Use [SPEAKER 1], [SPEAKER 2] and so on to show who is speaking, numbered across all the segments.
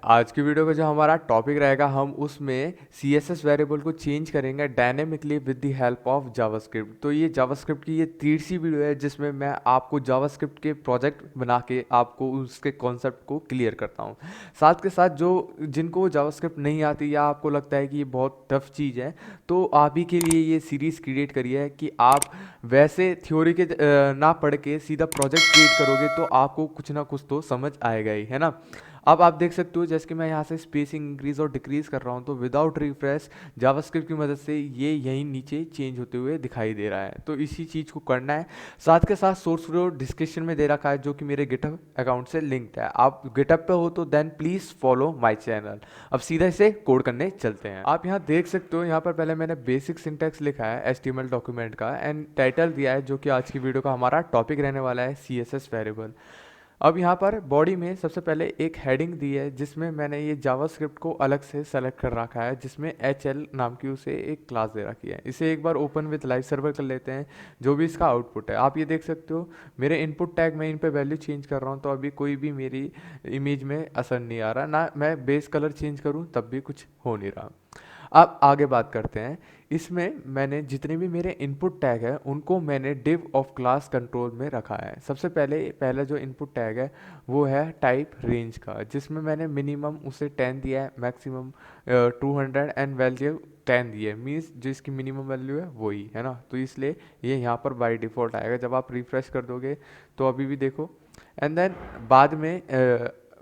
[SPEAKER 1] आज की वीडियो का जो हमारा टॉपिक रहेगा हम उसमें CSS वेरिएबल को चेंज करेंगे dynamically with the help of JavaScript. तो ये जावास्क्रिप्ट की ये तीसरी वीडियो है जिसमें मैं आपको जावास्क्रिप्ट के प्रोजेक्ट बना के आपको उसके कॉन्सेप्ट को क्लियर करता हूँ। साथ के साथ जो जिनको जावास्क्रिप्ट नहीं आती या आपको लगता है कि ये बहुत टफ चीज़ है, तो आप ही के लिए ये सीरीज़ क्रिएट करी है कि आप वैसे थ्योरी के ना पढ़ के सीधा प्रोजेक्ट क्रिएट करोगे तो आपको कुछ ना कुछ तो समझ आएगा ही, है ना। अब आप देख सकते हो जैसे कि मैं यहाँ से स्पेसिंग इंक्रीज और डिक्रीज कर रहा हूँ, तो विदाउट रिफ्रेश जावास्क्रिप्ट की मदद से ये यहीं नीचे चेंज होते हुए दिखाई दे रहा है। तो इसी चीज़ को करना है। साथ के साथ सोर्स कोड डिस्क्रिप्शन में दे रखा है जो कि मेरे गिटहब अकाउंट से लिंक्ड है। आप गिटहब पे हो तो then please follow my channel. अब सीधा इसे कोड करने चलते हैं। आप यहाँ देख सकते हो, यहाँ पर पहले मैंने बेसिक सिंटैक्स लिखा है HTML डॉक्यूमेंट का एंड टाइटल दिया है जो कि आज की वीडियो का हमारा टॉपिक रहने वाला है CSS वेरिएबल। अब यहाँ पर बॉडी में सबसे पहले एक हेडिंग दी है जिसमें मैंने ये जावास्क्रिप्ट को अलग से सेलेक्ट कर रखा है, जिसमें HL नाम की उसे एक क्लास दे रखी है। इसे एक बार ओपन विद लाइव सर्वर कर लेते हैं जो भी इसका आउटपुट है। आप ये देख सकते हो मेरे इनपुट टैग में इन पे वैल्यू चेंज कर रहा हूँ तो अभी कोई भी मेरी इमेज में असर नहीं आ रहा, ना मैं बेस कलर चेंज करूँ तब भी कुछ हो नहीं रहा। अब आगे बात करते हैं। इसमें मैंने जितने भी मेरे इनपुट टैग है उनको मैंने div ऑफ क्लास कंट्रोल में रखा है। सबसे पहला जो इनपुट टैग है वो है टाइप रेंज का, जिसमें मैंने मिनिमम उसे 10 दिया है, मैक्सिमम 200 एंड वैल्यू 10 दी है। मीन्स जो इसकी मिनिमम वैल्यू है वही है ना, तो इसलिए ये यहाँ पर बाय डिफ़ॉल्ट आएगा। जब आप रिफ्रेश कर दोगे तो अभी भी देखो। एंड देन बाद में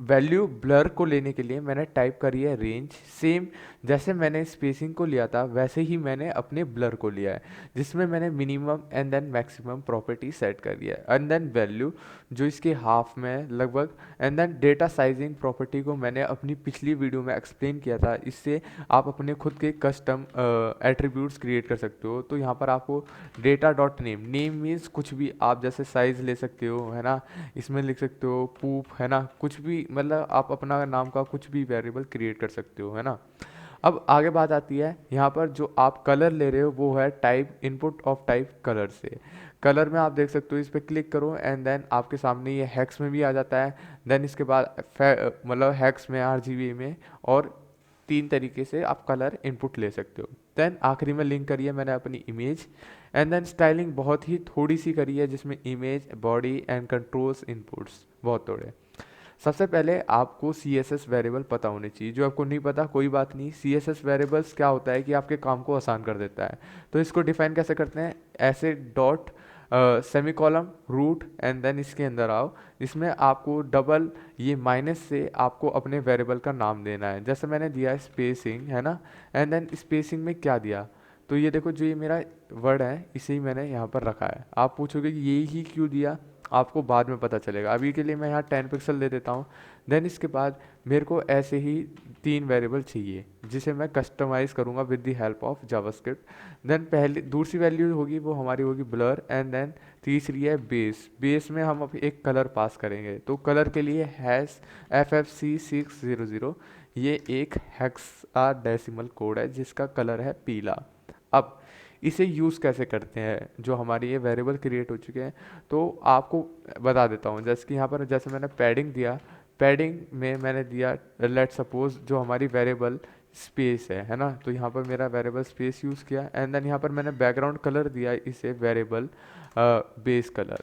[SPEAKER 1] वैल्यू ब्लर को लेने के लिए मैंने टाइप करी है रेंज। सेम जैसे मैंने स्पेसिंग को लिया था वैसे ही मैंने अपने ब्लर को लिया है, जिसमें मैंने minimum and then maximum property set कर दिया है। एंड देन वैल्यू जो इसके हाफ में है लगभग। And then data sizing property को मैंने अपनी पिछली वीडियो में एक्सप्लेन किया था। इससे आप अपने खुद के कस्टम एट्रीब्यूट्स क्रिएट कर सकते हो। तो यहाँ पर आपको data dot name, name means कुछ भी आप जैसे साइज ले सकते हो, है ना। इसमें लिख सकते हो पूप, है ना, कुछ भी, मतलब आप अपना नाम का कुछ भी वेरिएबल क्रिएट कर सकते हो, है ना। अब आगे बात आती है यहाँ पर जो आप कलर ले रहे हो वो है type input of type colour से। कलर में आप देख सकते हो, इस पर क्लिक करो एंड देन आपके सामने ये हैक्स में भी आ जाता है। देन इसके बाद मतलब हैक्स में, RGB में, और 3 तरीके से आप कलर इनपुट ले सकते हो। देन आखिरी में लिंक करी है मैंने अपनी इमेज। एंड देन स्टाइलिंग बहुत ही थोड़ी सी करी है जिसमें image, body and controls inputs बहुत थोड़े। सबसे पहले आपको CSS वेरिएबल पता होने चाहिए। जो आपको नहीं पता कोई बात नहीं, CSS वेरिएबल्स क्या होता है कि आपके काम को आसान कर देता है। तो इसको डिफाइन कैसे करते हैं, ऐसे dot semicolon root and then इसके अंदर आओ। इसमें आपको डबल ये माइनस से आपको अपने वेरिएबल का नाम देना है। जैसे मैंने दिया स्पेसिंग, है ना। एंड देन स्पेसिंग में क्या दिया, तो ये देखो जो ये मेरा वर्ड है इसे ही मैंने यहाँ पर रखा है। आप पूछोगे कि ये ही क्यों दिया, आपको बाद में पता चलेगा। अभी के लिए मैं यहाँ 10 पिक्सल दे देता हूँ। देन इसके बाद मेरे को ऐसे ही 3 वेरिएबल चाहिए जिसे मैं कस्टमाइज करूँगा with the help of JavaScript. Then पहली दूसरी वैल्यू होगी वो हमारी होगी ब्लर। एंड देन तीसरी है बेस। बेस में हम अब एक कलर पास करेंगे, तो कलर के लिए हैश FFC600। ये एक हेक्साडेसिमल कोड है जिसका कलर है पीला। अब इसे यूज़ कैसे करते हैं, जो हमारी ये वेरिएबल क्रिएट हो चुके हैं तो आपको बता देता हूँ। जैसे कि यहाँ पर जैसे मैंने पैडिंग दिया, पैडिंग में मैंने दिया लेट सपोज जो हमारी वेरिएबल स्पेस है ना। तो यहाँ पर मेरा वेरिएबल स्पेस यूज़ किया। एंड देन यहाँ पर मैंने बैकग्राउंड कलर दिया इसे वेरिएबल बेस कलर।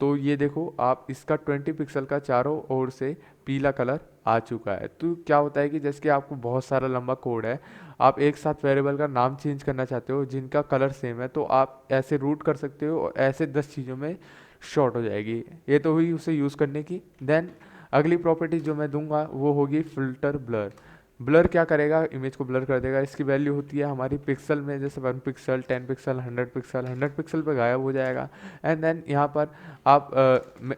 [SPEAKER 1] तो ये देखो आप इसका 20 पिक्सल का चारों ओर से पीला कलर आ चुका है। तो क्या होता है कि जैसे कि आपको बहुत सारा लंबा कोड है, आप एक साथ वेरिएबल का नाम चेंज करना चाहते हो जिनका कलर सेम है, तो आप ऐसे रूट कर सकते हो और ऐसे 10 चीज़ों में शॉर्ट हो जाएगी। ये तो हुई उसे यूज़ करने की। देन अगली प्रॉपर्टी जो मैं दूंगा वो होगी फिल्टर ब्लर। ब्लर क्या करेगा, इमेज को ब्लर कर देगा। इसकी वैल्यू होती है हमारी पिक्सल में, जैसे 1 पिक्सल, 10 पिक्सल, 100 पिक्सल। 100 पिक्सल पे गायब हो जाएगा। एंड देन यहाँ पर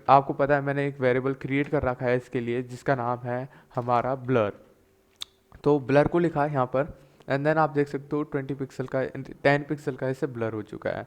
[SPEAKER 1] आपको पता है मैंने एक वेरिएबल क्रिएट कर रखा है इसके लिए जिसका नाम है हमारा ब्लर। तो ब्लर को लिखा है यहाँ पर। एंड देन आप देख सकते हो 20 पिक्सल का, 10 पिक्सल का इसे ब्लर हो चुका है।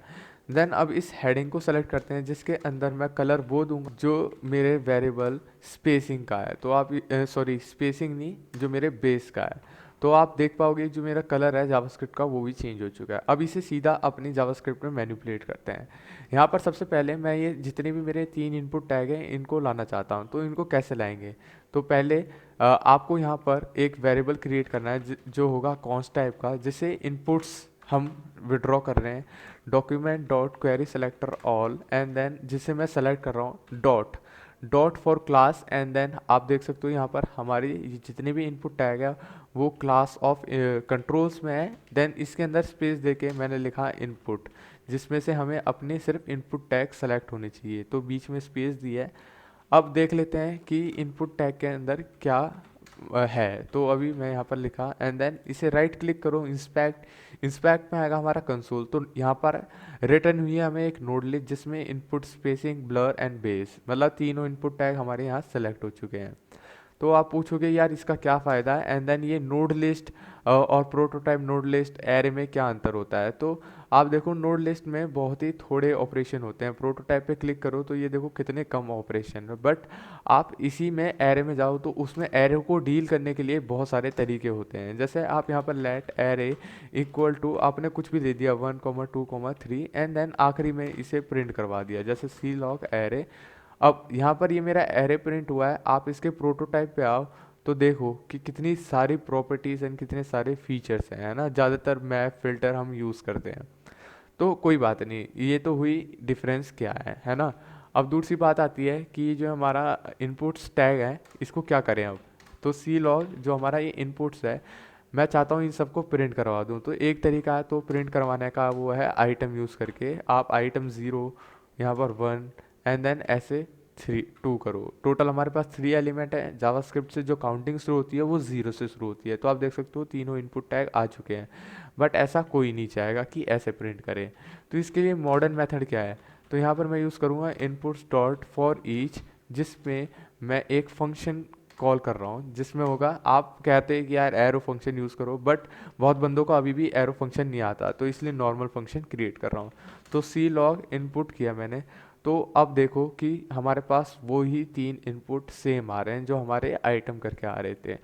[SPEAKER 1] देन अब इस हेडिंग को सेलेक्ट करते हैं जिसके अंदर मैं कलर वो दूंगा जो मेरे वेरिएबल स्पेसिंग का है। तो आप सॉरी स्पेसिंग नहीं, जो मेरे बेस का है। तो आप देख पाओगे जो मेरा कलर है जावास्क्रिप्ट का वो भी चेंज हो चुका है। अब इसे सीधा अपनी जावास्क्रिप्ट में मैनिपुलेट करते हैं। यहाँ पर सबसे पहले मैं ये जितने भी मेरे 3 इनपुट टैग हैं इनको लाना चाहता हूँ। तो इनको कैसे लाएंगे, तो पहले आपको यहाँ पर एक वेरिएबल क्रिएट करना है जो होगा कॉन्स्ट टाइप का, जिसे इनपुट्स हम विड्रॉ कर रहे हैं, document dot query selector all, and then जिसे मैं सेलेक्ट कर रहा हूँ dot dot for class, and then आप देख सकते हो यहाँ पर हमारी ये जितने भी इनपुट टैग है वो क्लास ऑफ कंट्रोल्स में है। देन इसके अंदर स्पेस देके मैंने लिखा इनपुट, जिसमें से हमें अपने सिर्फ इनपुट टैग सेलेक्ट होने चाहिए, तो बीच में स्पेस दी है। अब देख लेते हैं कि इनपुट टैग के अंदर क्या है। तो अभी मैं यहाँ पर लिखा एंड देन इसे राइट क्लिक करो, इंस्पेक्ट, इंस्पेक्ट में आएगा हमारा कंसोल। तो यहाँ पर रिटर्न हुई है हमें एक नोड लिस्ट जिसमें input, spacing, blur and base, मतलब तीनों इनपुट टैग हमारे यहाँ सेलेक्ट हो चुके हैं। तो आप पूछोगे यार इसका क्या फ़ायदा है, एंड देन ये नोड लिस्ट और प्रोटोटाइप नोड लिस्ट एरे में क्या अंतर होता है। तो आप देखो नोड लिस्ट में बहुत ही थोड़े ऑपरेशन होते हैं, प्रोटोटाइप पे क्लिक करो तो ये देखो कितने कम ऑपरेशन है, बट आप इसी में एरे में जाओ तो उसमें एरे को डील करने के लिए बहुत सारे तरीके होते हैं। जैसे आप यहाँ पर लेट एरे इक्वल टू आपने कुछ भी दे दिया 1,2,3 एंड देन आखिरी में इसे प्रिंट करवा दिया, जैसे सी लॉग एरे। अब यहाँ पर ये मेरा एरे प्रिंट हुआ है, आप इसके प्रोटोटाइप पे आओ तो देखो कि कितनी सारी प्रॉपर्टीज़ एंड कितने सारे फीचर्स हैं, है ना। ज़्यादातर मैप फिल्टर हम यूज़ करते हैं, तो कोई बात नहीं, ये तो हुई डिफरेंस क्या है ना। अब दूसरी बात आती है कि जो हमारा इनपुट्स टैग है इसको क्या करें अब। तो सी लॉग जो हमारा ये इनपुट्स है, मैं चाहता हूँ इन सबको प्रिंट करवा दूँ। तो एक तरीका है तो प्रिंट करवाने का, वो है आइटम यूज़ करके। आप आइटम 0, यहाँ पर 1 एंड देन ऐसे 2 करो। टोटल हमारे पास 3 एलिमेंट है। जावास्क्रिप्ट से जो काउंटिंग शुरू होती है वो 0 से शुरू होती है। तो आप देख सकते हो तीनों इनपुट टैग आ चुके हैं, बट ऐसा कोई नहीं चाहेगा कि ऐसे प्रिंट करें। तो इसके लिए मॉडर्न मेथड क्या है, तो यहाँ पर मैं यूज़ करूँगा इनपुट्स डॉट फॉर ईच, जिसमें मैं एक फंक्शन कॉल कर रहा हूँ जिसमें होगा, आप कहते हैं कि यार एरो फंक्शन यूज़ करो, बट बहुत बंदों को अभी भी एरो फंक्शन नहीं आता, तो इसलिए नॉर्मल फंक्शन क्रिएट कर रहा हूँ। तो सी लॉग इनपुट किया मैंने, तो अब देखो कि हमारे पास वो ही 3 इनपुट सेम आ रहे हैं जो हमारे आइटम करके आ रहे थे।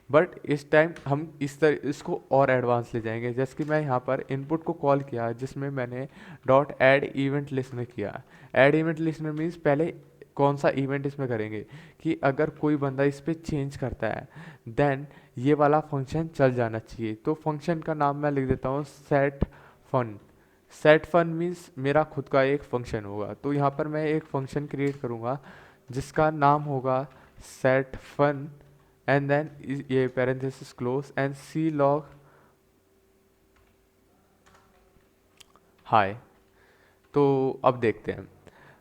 [SPEAKER 1] बट इस टाइम हम इसको और एडवांस ले जाएंगे। जैसे कि मैं यहाँ पर इनपुट को कॉल किया जिसमें मैंने डॉट ऐड इवेंट लिस्टनर किया। ऐड इवेंट लिस्टनर मीन्स पहले कौन सा इवेंट इसमें करेंगे कि अगर कोई बंदा इस पर चेंज करता है देन ये वाला फंक्शन चल जाना चाहिए। तो फंक्शन का नाम मैं लिख देता हूँ set fun. Set fun means मेरा खुद का एक फंक्शन होगा। तो यहाँ पर मैं एक फंक्शन क्रिएट करूँगा जिसका नाम होगा सेट फन, एंड देन ये parenthesis close and C log हाय। तो अब देखते हैं,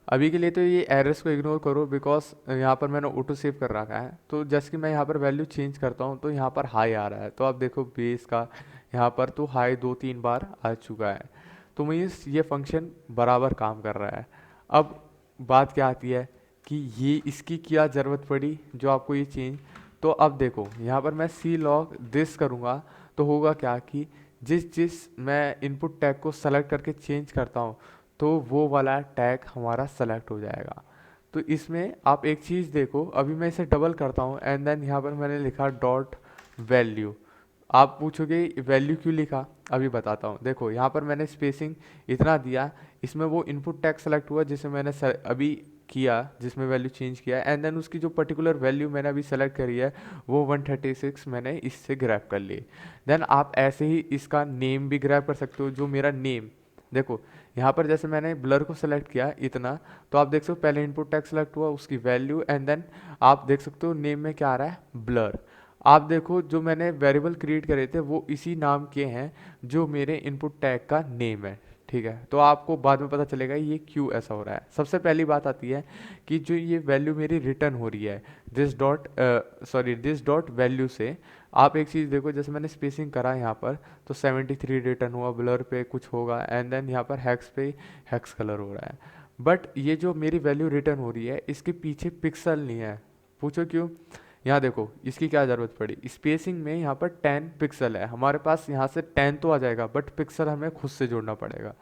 [SPEAKER 1] अभी के लिए तो ये एरर्स को इग्नोर करो बिकॉज यहाँ पर मैंने ऑटो सेव कर रखा है। तो जैसे कि मैं यहाँ पर वैल्यू चेंज करता हूँ तो यहाँ पर हाई आ रहा है। तो आप देखो बेस का यहाँ पर तो हाई 2-3 बार आ चुका है, तो मीन्स ये फंक्शन बराबर काम कर रहा है। अब बात क्या आती है कि ये इसकी क्या ज़रूरत पड़ी जो आपको ये चेंज। तो अब देखो यहाँ पर मैं सी लॉग दिस करूँगा तो होगा क्या कि जिस जिस मैं इनपुट टैग को सेलेक्ट करके चेंज करता हूँ तो वो वाला टैग हमारा सेलेक्ट हो जाएगा। तो इसमें आप एक चीज़ देखो, अभी मैं इसे डबल करता हूँ एंड देन यहाँ पर मैंने लिखा डॉट वैल्यू। आप पूछोगे वैल्यू क्यों लिखा, अभी बताता हूँ। देखो यहाँ पर मैंने स्पेसिंग इतना दिया, इसमें वो इनपुट टैग सेलेक्ट हुआ जिसे मैंने अभी किया, जिसमें वैल्यू चेंज किया, एंड देन उसकी जो पर्टिकुलर वैल्यू मैंने अभी सेलेक्ट करी है वो 136 मैंने इससे ग्रैब कर ली। देन आप ऐसे ही इसका नेम भी ग्रैब कर सकते हो, जो मेरा नेम देखो यहाँ पर जैसे मैंने ब्लर को सेलेक्ट किया इतना, तो आप देख सकते हो पहले इनपुट टैग सेलेक्ट हुआ, उसकी वैल्यू, एंड देन आप देख सकते हो नेम में क्या आ रहा है, ब्लर। आप देखो जो मैंने वेरिएबल क्रिएट करे थे वो इसी नाम के हैं जो मेरे इनपुट टैग का नेम है, ठीक है। तो आपको बाद में पता चलेगा ये क्यों ऐसा हो रहा है। सबसे पहली बात आती है कि जो ये वैल्यू मेरी रिटर्न हो रही है दिस डॉट वैल्यू से, आप एक चीज़ देखो, जैसे मैंने स्पेसिंग करा यहाँ पर तो 73 रिटर्न हुआ, ब्लर पे कुछ होगा, एंड देन यहाँ पर हैक्स पे हैक्स कलर हो रहा है। बट ये जो मेरी वैल्यू रिटर्न हो रही है इसके पीछे पिक्सल नहीं है। पूछो क्यों, यहाँ देखो इसकी क्या ज़रूरत पड़ी, स्पेसिंग में यहाँ पर 10 पिक्सल है हमारे पास, यहाँ से 10 तो आ जाएगा बट पिक्सल हमें खुद से जोड़ना पड़ेगा।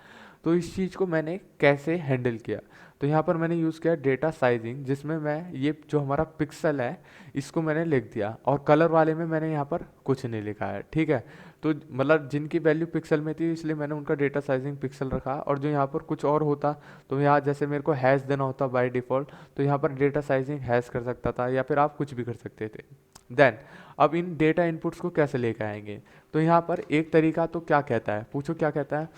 [SPEAKER 1] तो इस चीज़ को मैंने कैसे हैंडल किया, तो यहाँ पर मैंने यूज़ किया डेटा साइजिंग, जिसमें मैं ये जो हमारा पिक्सल है इसको मैंने लिख दिया, और कलर वाले में मैंने यहाँ पर कुछ नहीं लिखा है, ठीक है। तो मतलब जिनकी वैल्यू पिक्सल में थी इसलिए मैंने उनका डेटा साइजिंग पिक्सल रखा, और जो यहाँ पर कुछ और होता तो यहाँ जैसे मेरे को हैश देना होता बाय डिफ़ॉल्ट, तो यहाँ पर डेटा साइजिंग हैश कर सकता था, या फिर आप कुछ भी कर सकते थे। देन अब इन डेटा इनपुट्स को कैसे लेकर आएंगे, तो यहाँ पर एक तरीका तो क्या कहता है, पूछो क्या कहता है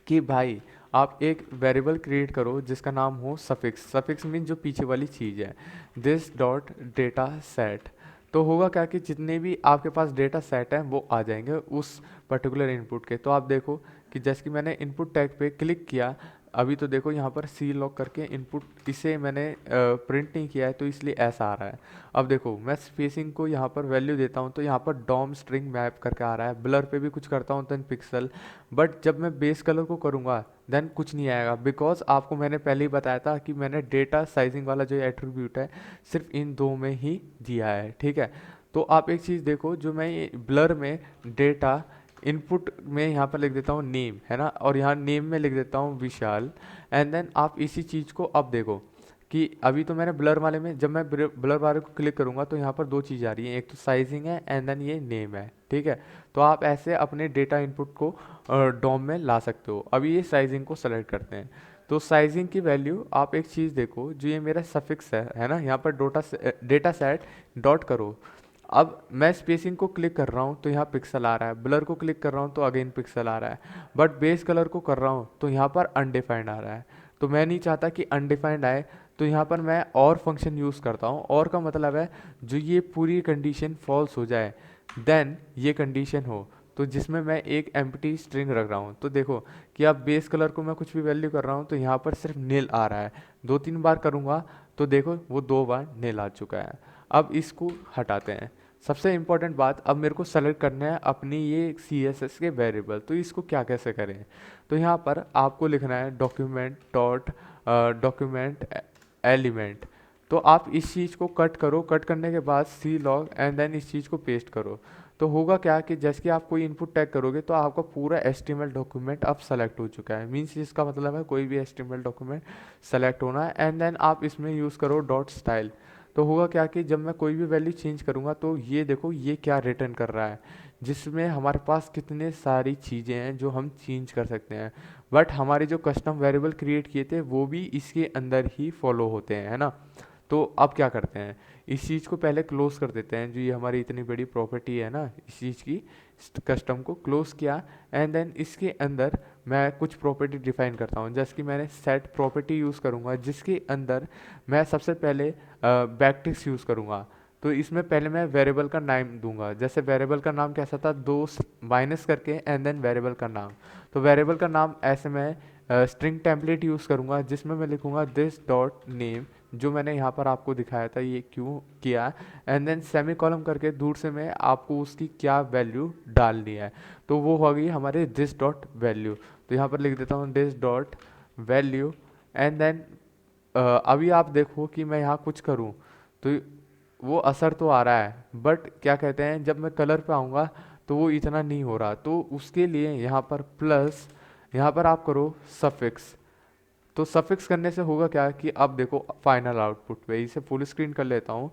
[SPEAKER 1] कि भाई आप एक वेरिएबल क्रिएट करो जिसका नाम हो सफिक्स। सफिक्स मीन जो पीछे वाली चीज़ है, दिस डॉट डेटा सेट। तो होगा क्या कि जितने भी आपके पास डेटा सेट हैं वो आ जाएंगे उस पर्टिकुलर इनपुट के। तो आप देखो कि जैसे कि मैंने इनपुट टैग पे क्लिक किया, अभी तो देखो यहाँ पर सी लॉक करके इनपुट इसे मैंने प्रिंट नहीं किया है तो इसलिए ऐसा आ रहा है। अब देखो मैं स्पेसिंग को यहाँ पर वैल्यू देता हूँ तो यहाँ पर डॉम स्ट्रिंग मैप करके आ रहा है, ब्लर पे भी कुछ करता हूँ देन पिक्सल, बट जब मैं बेस कलर को करूँगा देन कुछ नहीं आएगा, बिकॉज आपको मैंने पहले ही बताया था कि मैंने डेटा साइजिंग वाला जो एट्रीब्यूट है सिर्फ इन दो में ही दिया है, ठीक है। तो आप एक चीज़ देखो, जो मैं ये ब्लर में डेटा इनपुट में यहाँ पर लिख देता हूँ नेम, है ना, और यहाँ नेम में लिख देता हूँ विशाल, एंड देन आप इसी चीज़ को अब देखो कि अभी तो मैंने ब्लर वाले में, जब मैं ब्लर वाले को क्लिक करूँगा तो यहाँ पर दो चीज़ आ रही हैं, एक तो साइजिंग है एंड देन ये नेम है, ठीक है। तो आप ऐसे अपने डेटा इनपुट को डॉम में ला सकते हो। अभी ये साइजिंग को सेलेक्ट करते हैं, तो साइजिंग की वैल्यू आप एक चीज़ देखो, जो ये मेरा सफिक्स है ना, यहाँ पर डेटा सेट डॉट करो। अब मैं स्पेसिंग को क्लिक कर रहा हूँ तो यहाँ पिक्सल आ रहा है, ब्लर को क्लिक कर रहा हूँ तो अगेन पिक्सल आ रहा है, बट बेस कलर को कर रहा हूँ तो यहाँ पर अनडिफाइंड आ रहा है। तो मैं नहीं चाहता कि अनडिफाइंड आए, तो यहाँ पर मैं और फंक्शन यूज़ करता हूँ। और का मतलब है जो ये पूरी कंडीशन फॉल्स हो जाए देन ये कंडीशन हो, तो जिसमें मैं एक एम्प्टी स्ट्रिंग रख रहा हूँ। तो देखो कि अब बेस कलर को मैं कुछ भी वैल्यू कर रहा हूँ तो यहाँ पर सिर्फ नील आ रहा है, दो तीन बार करूँगा तो देखो वो दो बार नील आ चुका है। अब इसको हटाते हैं। सबसे इम्पॉर्टेंट बात, अब मेरे को सेलेक्ट करना है अपनी ये CSS के वेरिएबल, तो इसको क्या कैसे करें, तो यहाँ पर आपको लिखना है डॉक्यूमेंट डॉट डॉक्यूमेंट एलिमेंट। तो आप इस चीज़ को कट करो, कट करने के बाद सी लॉग एंड देन इस चीज़ को पेस्ट करो। तो होगा क्या कि जैसे कि आप कोई इनपुट टैग करोगे तो आपका पूरा HTML डॉक्यूमेंट अब सेलेक्ट हो चुका है, मीन्स इसका मतलब है कोई भी HTML डॉक्यूमेंट सेलेक्ट होना है, एंड देन आप इसमें यूज़ करो डॉट स्टाइल। तो होगा क्या कि जब मैं कोई भी वैल्यू चेंज करूँगा तो ये देखो ये क्या रिटर्न कर रहा है, जिसमें हमारे पास कितने सारी चीज़ें हैं जो हम चेंज कर सकते हैं, बट हमारे जो कस्टम वेरिएबल क्रिएट किए थे वो भी इसके अंदर ही फॉलो होते हैं, है ना। तो अब क्या करते हैं, इस चीज़ को पहले क्लोज कर देते हैं, जो ये हमारी इतनी बड़ी प्रॉपर्टी है ना, इस चीज़ की कस्टम को क्लोज किया, एंड देन इसके अंदर मैं कुछ प्रॉपर्टी डिफाइन करता हूँ। जैसे कि मैंने सेट प्रॉपर्टी यूज़ करूँगा जिसके अंदर मैं सबसे पहले बैकटिक्स यूज़ करूँगा। तो इसमें पहले मैं वेरिएबल का नाम दूंगा, जैसे वेरिएबल का नाम कैसा था, दो माइनस करके एंड देन वेरिएबल का नाम। तो वेरिएबल का नाम ऐसे मैं स्ट्रिंग टेम्पलेट यूज़ करूँगा जिसमें मैं लिखूँगा दिस डॉट नेम, जो मैंने यहाँ पर आपको दिखाया था ये क्यों किया, एंड देन सेमी कॉलम करके दूर से मैं आपको उसकी क्या वैल्यू डालनी है, तो वो होगी हमारे दिस डॉट वैल्यू। तो यहाँ पर लिख देता हूँ this dot value, and then अभी आप देखो कि मैं यहाँ कुछ करूँ तो वो असर तो आ रहा है, बट क्या कहते हैं जब मैं कलर पे आऊँगा तो वो इतना नहीं हो रहा। तो उसके लिए यहाँ पर प्लस, यहाँ पर आप करो सफिक्स। तो सफिक्स करने से होगा क्या कि अब देखो फाइनल आउटपुट पे, इसे फुल स्क्रीन कर लेता हूँ।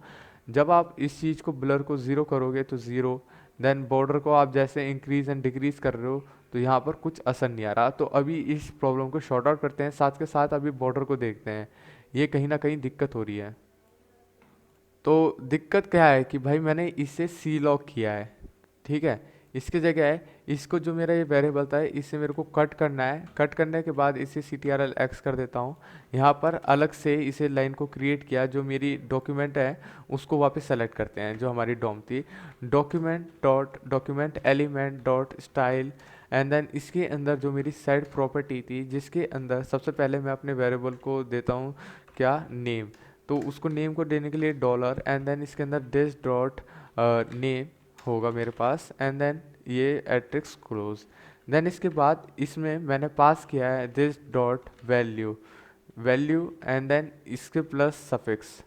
[SPEAKER 1] जब आप इस चीज़ को ब्लर को ज़ीरो करोगे तो ज़ीरो, देन बॉर्डर को आप जैसे इंक्रीज एंड डिक्रीज कर रहे हो तो यहाँ पर कुछ असर नहीं आ रहा। तो अभी इस प्रॉब्लम को शॉर्ट आउट करते हैं, साथ के साथ अभी बॉर्डर को देखते हैं, ये कहीं ना कहीं दिक्कत हो रही है। तो दिक्कत क्या है कि भाई मैंने इसे सी लॉक किया है, ठीक है, इसकी जगह है इसको जो मेरा ये वेरिएबल था इसे मेरे को कट करना है। कट करने के बाद इसे CTRL-X कर देता हूँ। यहाँ पर अलग से इसे लाइन को क्रिएट किया, जो मेरी डॉक्यूमेंट है उसको वापस सेलेक्ट करते हैं जो हमारी डॉम थी, document element dot style, and then इसके अंदर जो मेरी सेट प्रॉपर्टी थी जिसके अंदर सबसे पहले मैं अपने वेरिएबल को देता हूँ क्या, नेम। तो उसको नेम को देने के लिए डॉलर, एंड देन इसके अंदर दिस डॉट नेम होगा मेरे पास, एंड देन ये एट्रिक्स क्लोज। देन इसके बाद इसमें मैंने पास किया है this dot value, and then इसके प्लस सफिक्स।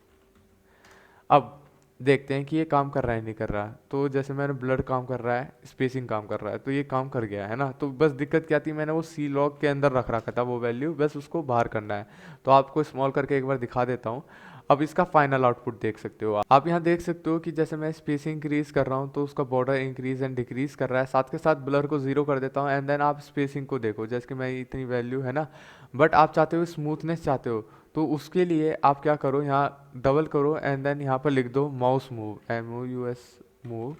[SPEAKER 1] अब देखते हैं कि ये काम कर रहा है नहीं कर रहा। तो जैसे मैंने ब्लर काम कर रहा है, स्पेसिंग काम कर रहा है, तो ये काम कर गया है ना। तो बस दिक्कत क्या थी, मैंने वो सी लॉग के अंदर रख रखा था वो वैल्यू, बस उसको बाहर करना है। तो आपको स्मॉल करके एक बार दिखा देता हूँ। अब इसका फाइनल आउटपुट देख सकते हो आप यहाँ देख सकते हो कि जैसे मैं स्पेसिंग इंक्रीज कर रहा हूँ तो उसका बॉर्डर इंक्रीज एंड डिक्रीज कर रहा है, साथ के साथ ब्लर को जीरो कर देता हूँ। एंड देन आप स्पेसिंग को देखो, जैसे कि मैं इतनी वैल्यू है ना, बट आप चाहते हो स्मूथनेस चाहते हो, तो उसके लिए आप क्या करो, यहाँ डबल करो एंड देन यहाँ पर लिख दो माउस मूव, MOUS मूव।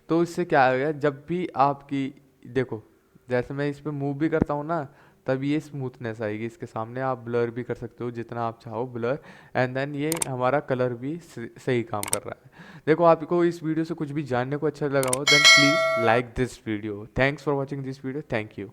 [SPEAKER 1] तो इससे क्या आएगा, जब भी आपकी देखो, जैसे मैं इस पर मूव भी करता हूँ ना, तब ये स्मूथनेस आएगी इसके सामने। आप ब्लर भी कर सकते हो जितना आप चाहो ब्लर, एंड देन ये हमारा कलर भी सही काम कर रहा है। देखो, आपको इस वीडियो से कुछ भी जानने को अच्छा लगा हो, then please like this video. Thanks for watching this video, thank you.